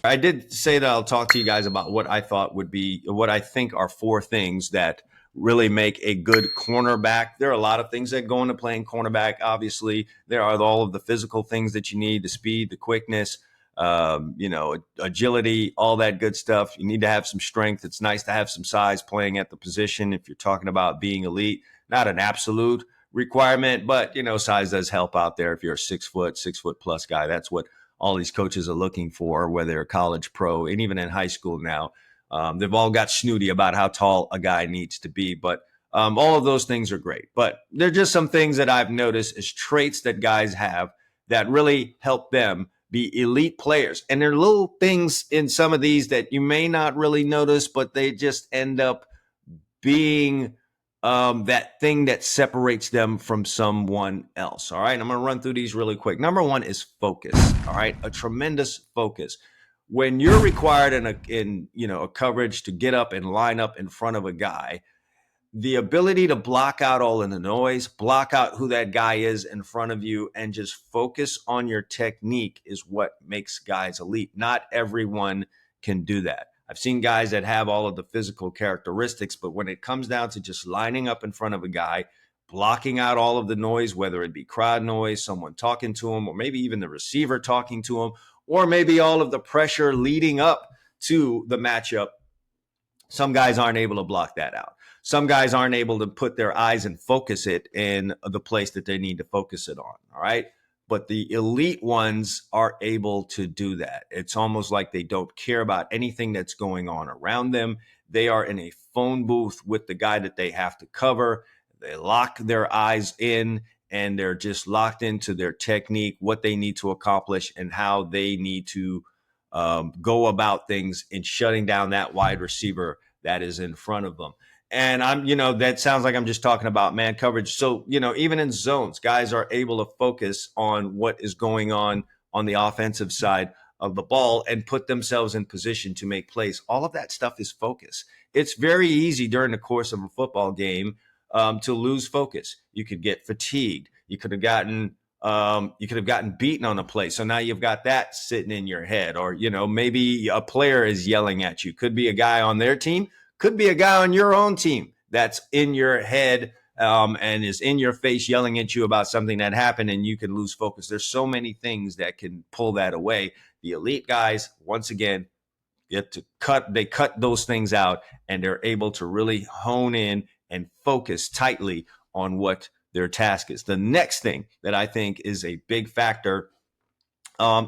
I did say that I'll talk to you guys about what I think are four things that really make a good cornerback. There are a lot of things that go into playing cornerback. Obviously, there are all of the physical things that you need: the speed, the quickness, agility, all that good stuff. You need to have some strength. It's nice to have some size playing at the position if you're talking about being elite. Not an absolute requirement, but size does help out there if you're a 6 foot plus guy. That's what all these coaches are looking for, whether they're college, pro, and even in high school now. They've all got snooty about how tall a guy needs to be, but all of those things are great. But they're just some things that I've noticed as traits that guys have that really help them be elite players. And there are little things in some of these that you may not really notice, but they just end up being that thing that separates them from someone else. All right. I'm going to run through these really quick. Number one is focus. All right. A tremendous focus. When you're required in a coverage to get up and line up in front of a guy, the ability to block out all of the noise, block out who that guy is in front of you, and just focus on your technique is what makes guys elite. Not everyone can do that. I've seen guys that have all of the physical characteristics, but when it comes down to just lining up in front of a guy, blocking out all of the noise, whether it be crowd noise, someone talking to him, or maybe even the receiver talking to him, or maybe all of the pressure leading up to the matchup, some guys aren't able to block that out. Some guys aren't able to put their eyes and focus it in the place that they need to focus it on. All right. But the elite ones are able to do that. It's almost like they don't care about anything that's going on around them. They are in a phone booth with the guy that they have to cover. They lock their eyes in and they're just locked into their technique, what they need to accomplish, and how they need to go about things in shutting down that wide receiver that is in front of them. And that sounds like I'm just talking about man coverage. So, even in zones, guys are able to focus on what is going on the offensive side of the ball and put themselves in position to make plays. All of that stuff is focus. It's very easy during the course of a football game to lose focus. You could get fatigued. You could have gotten beaten on a play. So now you've got that sitting in your head, or, maybe a player is yelling at you. Could be a guy on their team. Could be a guy on your own team that's in your head and is in your face yelling at you about something that happened, and you can lose focus. There's so many things that can pull that away. The elite guys, once again, they cut those things out, and they're able to really hone in and focus tightly on what their task is. The next thing that I think is a big factor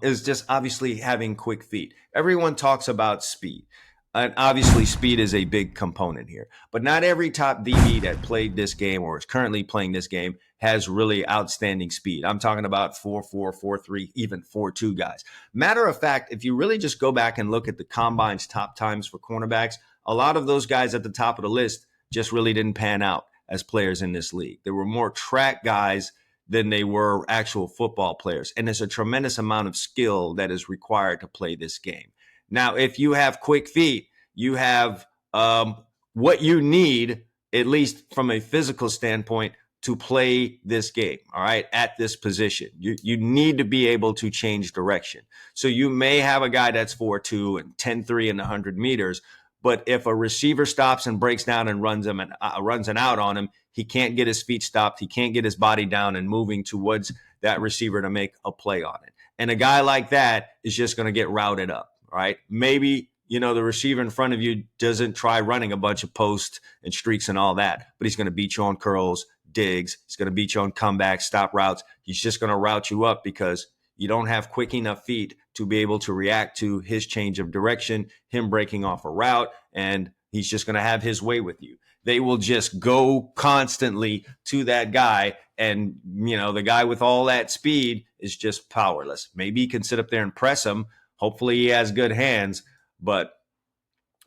is just obviously having quick feet. Everyone talks about speed. And obviously, speed is a big component here. But not every top DB that played this game or is currently playing this game has really outstanding speed. I'm talking about 4.4, 4.3, even 4.2 guys. Matter of fact, if you really just go back and look at the Combine's top times for cornerbacks, a lot of those guys at the top of the list just really didn't pan out as players in this league. There were more track guys than they were actual football players. And there's a tremendous amount of skill that is required to play this game. Now, if you have quick feet, you have what you need, at least from a physical standpoint, to play this game, all right, at this position. You need to be able to change direction. So you may have a guy that's 4.2 and 10.3 in 100 meters, but if a receiver stops and breaks down and runs an out on him, he can't get his feet stopped. He can't get his body down and moving towards that receiver to make a play on it. And a guy like that is just going to get routed up. Right? Maybe, the receiver in front of you doesn't try running a bunch of posts and streaks and all that, but he's going to beat you on curls, digs. He's going to beat you on comebacks, stop routes. He's just going to route you up because you don't have quick enough feet to be able to react to his change of direction, him breaking off a route, and he's just going to have his way with you. They will just go constantly to that guy, and, the guy with all that speed is just powerless. Maybe you can sit up there and press him. Hopefully he has good hands, but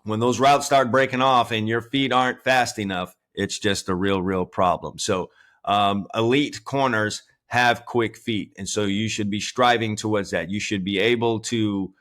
when those routes start breaking off and your feet aren't fast enough, it's just a real problem. So elite corners have quick feet, and so you should be striving towards that. You should be able to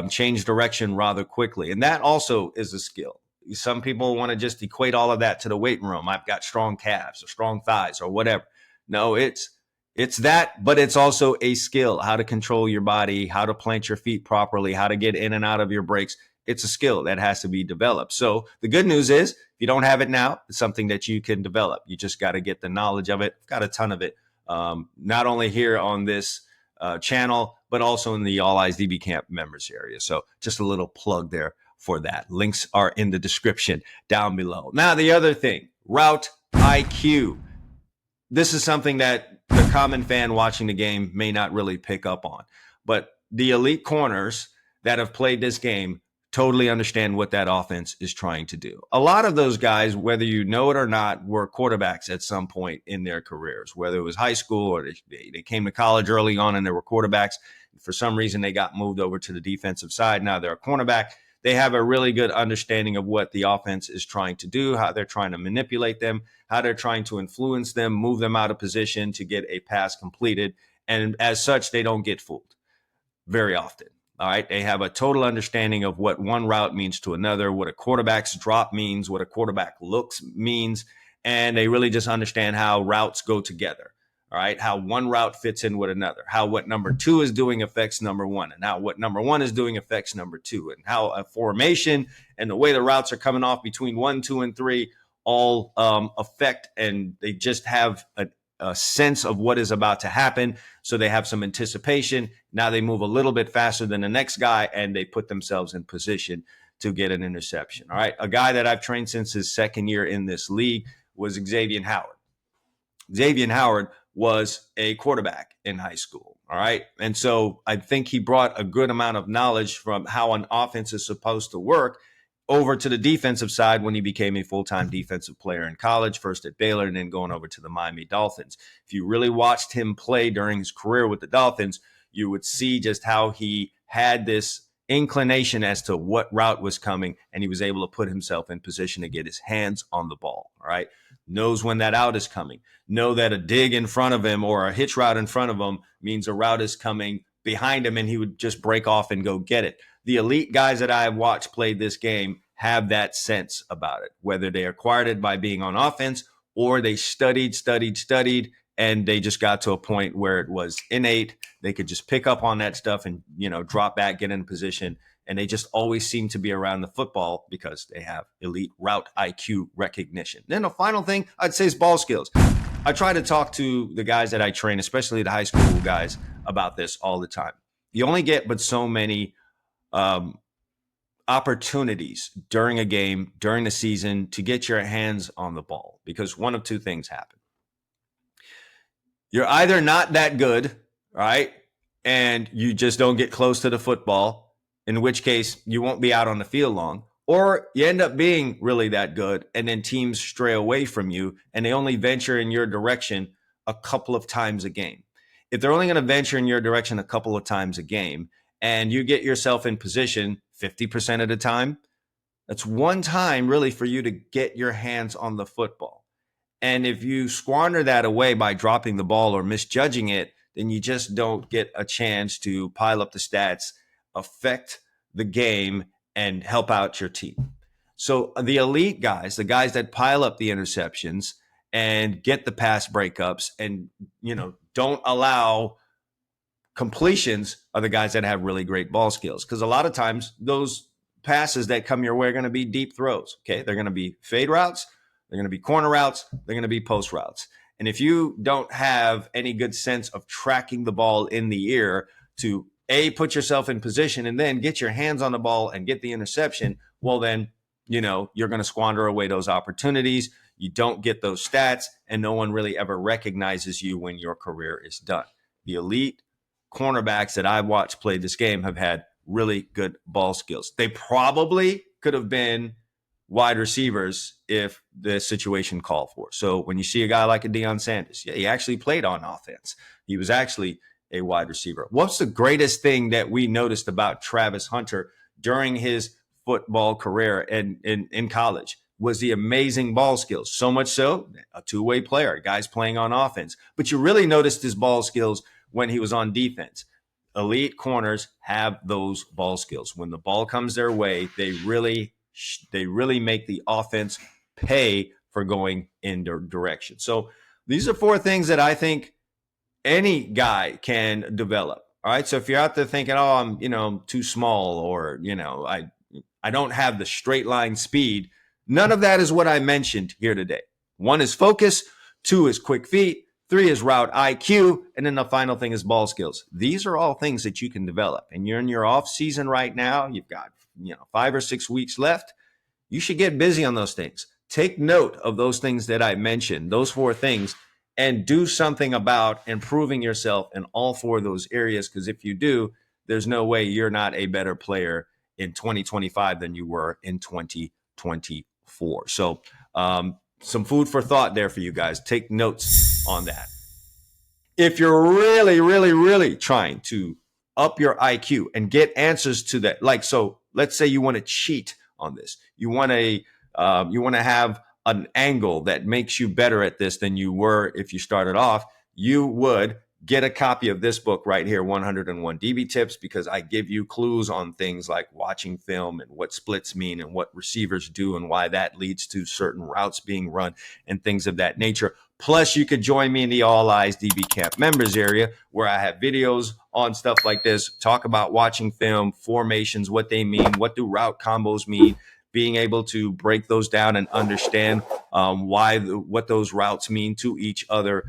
change direction rather quickly, and that also is a skill. Some people want to just equate all of that to the weight room. I've got strong calves or strong thighs or whatever. No, it's It's that, but it's also a skill, how to control your body, how to plant your feet properly, how to get in and out of your breaks. It's a skill that has to be developed. So the good news is if you don't have it now, it's something that you can develop. You just got to get the knowledge of it. I've got a ton of it, not only here on this channel, but also in the All Eyes DB Camp members area. So just a little plug there for that. Links are in the description down below. Now, the other thing, route IQ. This is something that the common fan watching the game may not really pick up on, but the elite corners that have played this game totally understand what that offense is trying to do. A lot of those guys, whether you know it or not, were quarterbacks at some point in their careers, whether it was high school or they came to college early on and they were quarterbacks. For some reason, they got moved over to the defensive side. Now they're a cornerback. They have a really good understanding of what the offense is trying to do, how they're trying to manipulate them, how they're trying to influence them, move them out of position to get a pass completed. And as such, they don't get fooled very often. All right. They have a total understanding of what one route means to another, what a quarterback's drop means, what a quarterback looks means. And they really just understand how routes go together. All right. How one route fits in with another, how what number 2 is doing affects number 1, and how what number 1 is doing affects number 2, and how a formation and the way the routes are coming off between 1, 2, and 3 all affect, and they just have a sense of what is about to happen. So they have some anticipation. Now they move a little bit faster than the next guy, and they put themselves in position to get an interception. All right. A guy that I've trained since his second year in this league was Xavier Howard. Xavier Howard was a quarterback in high school. All right. And so I think he brought a good amount of knowledge from how an offense is supposed to work over to the defensive side when he became a full-time defensive player in college, first at Baylor and then going over to the Miami Dolphins. If you really watched him play during his career with the Dolphins, you would see just how he had this inclination as to what route was coming, and he was able to put himself in position to get his hands on the ball. All right. Knows when that out is coming. Know that a dig in front of him or a hitch route in front of him means a route is coming behind him, and he would just break off and go get it. The elite guys that I have watched played this game have that sense about it, whether they acquired it by being on offense or they studied, and they just got to a point where it was innate. They could just pick up on that stuff and, drop back, get in position. And they just always seem to be around the football because they have elite route IQ recognition. Then the final thing I'd say is ball skills. I try to talk to the guys that I train, especially the high school guys, about this all the time. You only get but so many opportunities during a game, during the season, to get your hands on the ball, because one of two things happen. You're either not that good, right, and you just don't get close to the football, in which case you won't be out on the field long, or you end up being really that good, and then teams stray away from you, and they only venture in your direction a couple of times a game. If they're only going to venture in your direction a couple of times a game, and you get yourself in position 50% of the time, that's one time really for you to get your hands on the football. And if you squander that away by dropping the ball or misjudging it, then you just don't get a chance to pile up the stats, affect the game, and help out your team. So the elite guys, the guys that pile up the interceptions and get the pass breakups and, don't allow completions, are the guys that have really great ball skills. Because a lot of times those passes that come your way are going to be deep throws. Okay. They're going to be fade routes. They're going to be corner routes. They're going to be post routes. And if you don't have any good sense of tracking the ball in the air to put yourself in position and then get your hands on the ball and get the interception, well, then, you're going to squander away those opportunities. You don't get those stats, and no one really ever recognizes you when your career is done. The elite cornerbacks that I've watched play this game have had really good ball skills. They probably could have been wide receivers if the situation called for. So when you see a guy like a Deion Sanders, he actually played on offense. He was actually a wide receiver. What's the greatest thing that we noticed about Travis Hunter during his football career and in college? Was the amazing ball skills. So much so, a two-way player, guys playing on offense. But you really noticed his ball skills when he was on defense. Elite corners have those ball skills. When the ball comes their way, they really make the offense pay for going in their direction. So these are 4 things that I think any guy can develop. All right. So if you're out there thinking, oh, I'm, too small, or, I don't have the straight line speed, none of that is what I mentioned here today. 1 is focus, 2 is quick feet, 3 is route IQ, and then the final thing is ball skills. These are all things that you can develop. And you're in your off season right now. You've got, 5 or 6 weeks left. You should get busy on those things. Take note of those things that I mentioned, those 4 things, and do something about improving yourself in all 4 of those areas. Because if you do, there's no way you're not a better player in 2025 than you were in 2024. So some food for thought there for you guys. Take notes on that. If you're really, really, really trying to up your IQ and get answers to that, like, so let's say you want to cheat on this. You want to have an angle that makes you better at this than you were if you started off. You would get a copy of this book right here, 101 DB Tips, because I give you clues on things like watching film and what splits mean and what receivers do and why that leads to certain routes being run and things of that nature. Plus, you could join me in the All Eyes DB Camp members area, where I have videos on stuff like this, talk about watching film, formations, what they mean, what do route combos mean, being able to break those down and understand what those routes mean to each other.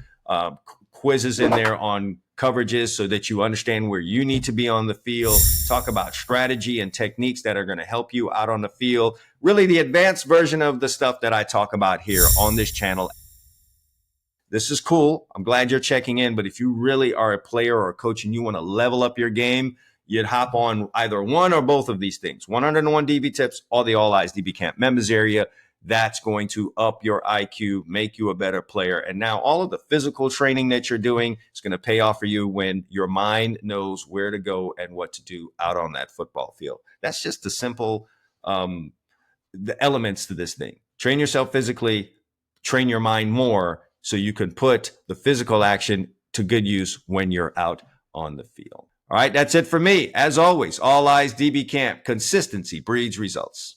Quizzes in there on coverages so that you understand where you need to be on the field. Talk about strategy and techniques that are going to help you out on the field. Really the advanced version of the stuff that I talk about here on this channel. This is cool. I'm glad you're checking in. But if you really are a player or a coach and you want to level up your game, you'd hop on either one or both of these things. 101 DB Tips or the All Eyes DB Camp members area. That's going to up your IQ, make you a better player. And now all of the physical training that you're doing is going to pay off for you when your mind knows where to go and what to do out on that football field. That's just the simple the elements to this thing. Train yourself physically, train your mind more so you can put the physical action to good use when you're out on the field. All right, that's it for me. As always, All Eyes DB Camp. Consistency breeds results.